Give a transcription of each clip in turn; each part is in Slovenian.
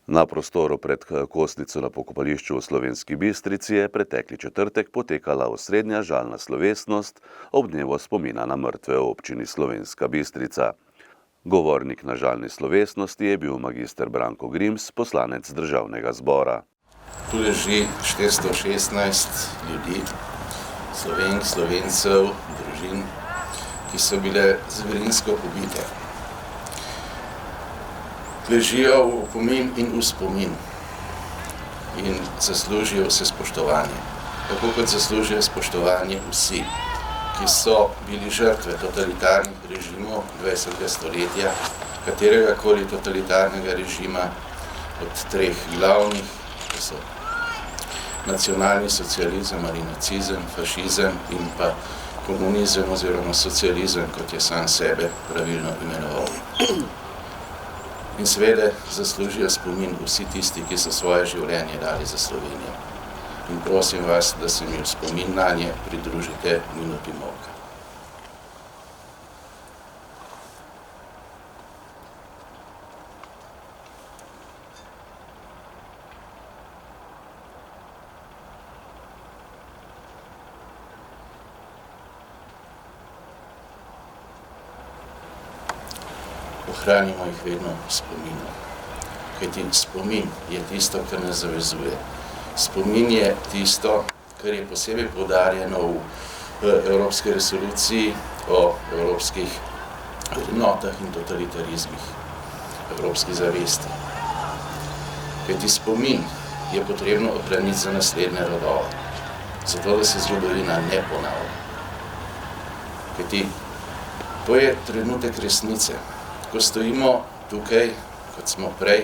Na prostoru pred kostnico na pokopališču v Slovenski Bistrici je pretekli četrtek potekala osrednja žalna slovesnost ob dnevu spomina na mrtve v občini Slovenska Bistrica. Govornik na žalni slovesnosti je bil magister Branko Grims, poslanec Državnega zbora. Tu leži 416 ljudi, Slovenk, Slovencev, družin, ki so bile zverinsko pobite. Ležijo v opomin in v spomin in zaslužijo vse spoštovanje. Tako kot zaslužijo spoštovanje vsi, ki so bili žrtve totalitarnih režimov 20. stoletja, kateregakoli totalitarnega režima od treh glavnih, to so nacionalni socializem ali nacizem, fašizem in pa komunizem oziroma socializem, kot je sam sebe pravilno imenoval. In seveda zaslužijo spomin vsi tisti, ki so svoje življenje dali za Slovenijo. In prosim vas, da se mi v spomin nanje pridružite minuti molka. Ohranimo jih vedno v spominu. Kajti spomin je tisto, kar nas zavezuje. Spomin je tisto, kar je posebej poudarjeno v Evropski resoluciji o evropskih vrednotah in totalitarizmih, evropski zavesti. Kajti spomin je potrebno ohraniti za naslednje rodove, zato da se zgodovina ne ponavlja. Kajti to je trenutek resnice. Ko stojimo tukaj, kot smo prej,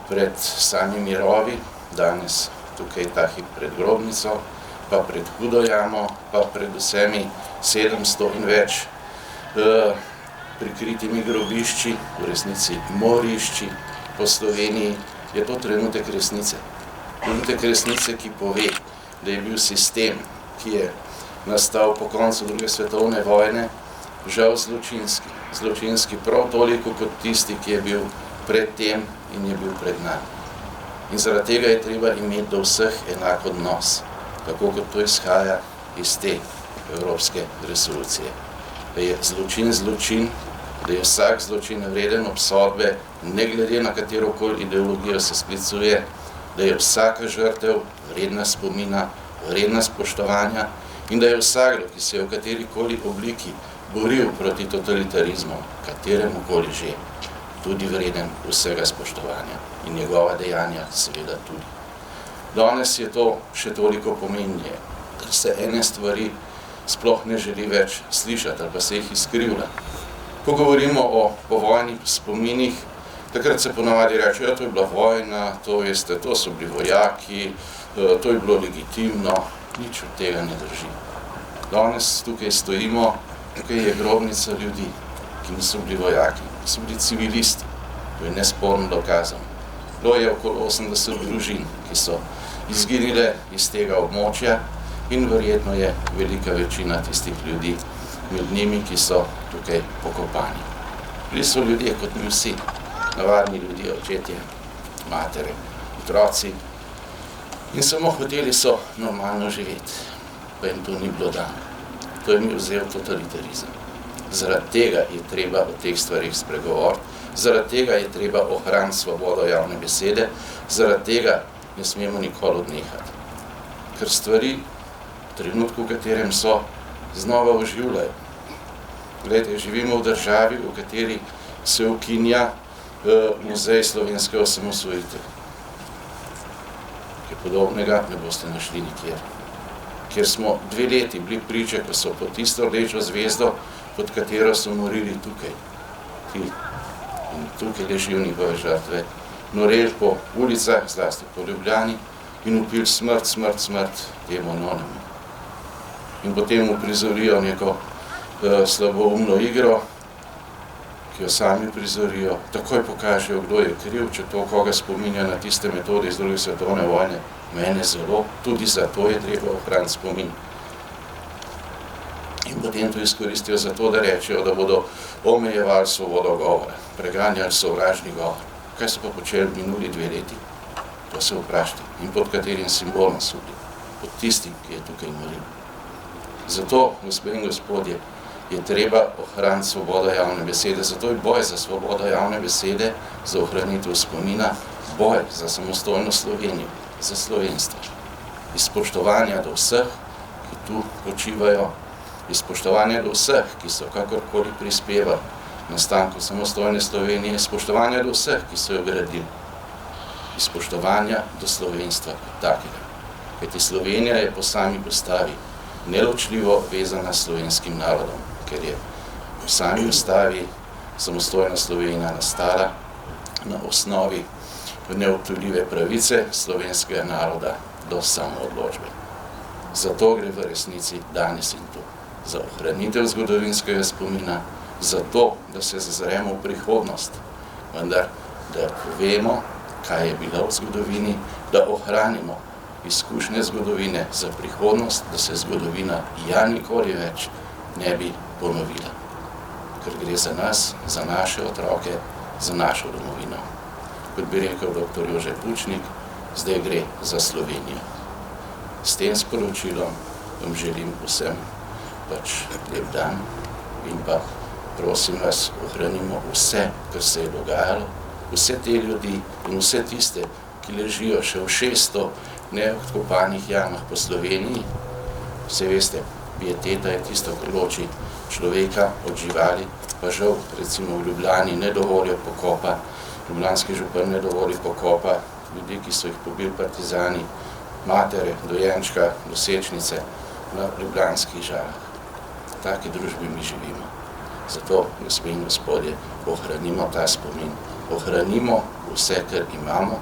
pred samimi rovi, danes tukaj ta hip pred grobnico, pa pred Hudo jamo, pa pred vsemi 700 in več prikritimi grobišči, v resnici morišči po Sloveniji, je to trenutek resnice. Trenutek resnice, ki pove, da je bil sistem, ki je nastal po koncu druge svetovne vojne, žal zločinski. Zločinski prav toliko kot tisti, ki je bil pred tem in je bil pred nami. In zaradi tega je treba imeti do vseh enak odnos, tako kot to izhaja iz te evropske resolucije. Da je zločin zločin, da je vsak zločin vreden obsodbe, ne glede na katerokoli ideologijo se sklicuje, da je vsaka žrtev vredna spomina, vredna spoštovanja in da je vsakdo, ki se je v katerikoli obliki boril proti totalitarizmu, kateremu koli že, tudi vreden vsega spoštovanja in njegova dejanja seveda tudi. Danes je to še toliko pomembnejše, ker se ene stvari sploh ne želi več slišati ali pa se jih izkrivlja. Ko govorimo o povojnih spominih, takrat se ponavadi reče, ja, to je bila vojna, to veste, to so bili vojaki, to je bilo legitimno, nič od tega ne drži. Danes tukaj stojimo, tukaj je grobnica ljudi, ki niso bili vojaki, ki so bili civilisti. To je nesporno dokazano. Bilo je okoli 80 družin, ki so izginile iz tega območja in verjetno je velika večina tistih ljudi med njimi, ki so tukaj pokopani. Bili so ljudje kot mi vsi, navadni ljudje, očetje, matere, otroci in samo hoteli so normalno živeti, pa jim to ni bilo dano. To je mi vzel totalitarizem. Zaradi tega je treba o teh stvarih spregovoriti, zaradi tega je treba ohraniti svobodo javne besede, zaradi tega ne smemo nikoli odnehati. Ker stvari v trenutku, v katerem so, znova oživljajo. Glejte, živimo v državi, v kateri se ukinja muzej slovenske osamosvojitve. Kaj podobnega ne boste našli nikjer. Ker smo 2 leti bili priče, ko so pod tisto rdečo zvezdo, pod katero so morili tukaj. In tukaj ležijo njihove žrtve, noreli po ulicah, zlasti po Ljubljani, in vpili smrt, smrt, smrt temu anonemu. In potem uprizorijo neko slaboumno igro, ki jo sami prizorijo, takoj pokažejo, kdo je kriv, če to koga spominja na tiste metode iz druge svetovne vojne. Mene zelo, tudi zato je treba ohraniti spomin. In potem to izkoristijo za to, da rečejo, da bodo omejevali svobodo govora, preganjali sovražni govor. Kaj so pa počeli minuli 2 leti? To se vprašajte. In pod katerim simbolom so bili? Pod tistim, ki je tukaj moril. Zato, gospe in gospodje, je treba ohraniti svobodo javne besede. Zato je boj za svobodo javne besede, za ohranitev spomina, boj za samostojno Slovenijo, za slovenstvo. Iz spoštovanja do vseh, ki tu počivajo, iz spoštovanja do vseh, ki so kakorkoli prispevali nastanku samostojne Slovenije, spoštovanja do vseh, ki so jo gradili, iz spoštovanja do slovenstva kot takega. Kajti Slovenija je po sami postavi neločljivo vezana s slovenskim narodom, ker je v sami ustavi samostojna Slovenija nastala na osnovi neodtujljive pravice slovenskega naroda do samoodločbe. Zato gre v resnici danes in tu. Za ohranitev zgodovinskega spomina, za to, da se zazremo v prihodnost, vendar da povemo, kaj je bilo v zgodovini, da ohranimo izkušnje zgodovine za prihodnost, da se zgodovina ja nikoli več ne bi ponovila. Ker gre za nas, za naše otroke, za našo domovino. Kot bi rekel dr. Jože Pučnik, zdaj gre za Slovenijo. S tem sporočilom vam želim vsem lep dan in pa prosim vas, ohranimo vse, kar se je dogajalo, vse te ljudi in vse tiste, ki ležijo še v 600 neodkopanih jamah po Sloveniji. Vse veste, pieteta je tisto, kar loči človeka od živali, pa žal, recimo v Ljubljani ne dovolijo pokopa, ljubljanski župan ne dovoli pokopa ljudi, ki so jih pobili partizani, matere, dojenčka, nosečnice na ljubljanskih žalah. V taki družbi mi živimo. Zato, gospe in gospodje, ohranimo ta spomin, ohranimo vse, kar imamo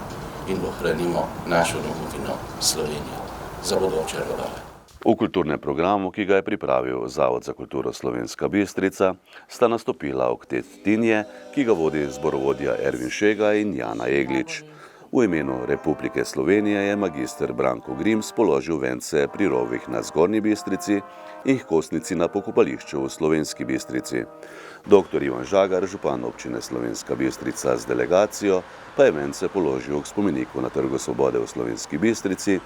in ohranimo našo domovino Slovenijo za bodoče rodove. V kulturnem programu, ki ga je pripravil Zavod za kulturo Slovenska Bistrica, sta nastopila oktet Tinje, ki ga vodi zborovodja Ervin Šega in Jana Jeglič. V imenu Republike Slovenije je magister Branko Grims položil vence pri rovih na Zgornji Bistrici in kostnici na pokopališču v Slovenski Bistrici. Dr. Ivan Žagar, župan občine Slovenska Bistrica z delegacijo, pa je vence položil k spomeniku na Trgu Svobode v Slovenski Bistrici,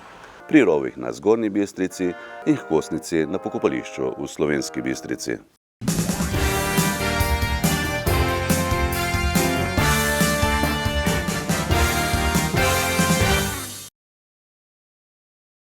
pri rovih na Zgornji Bistrici in kostnici na pokopališču v Slovenski Bistrici.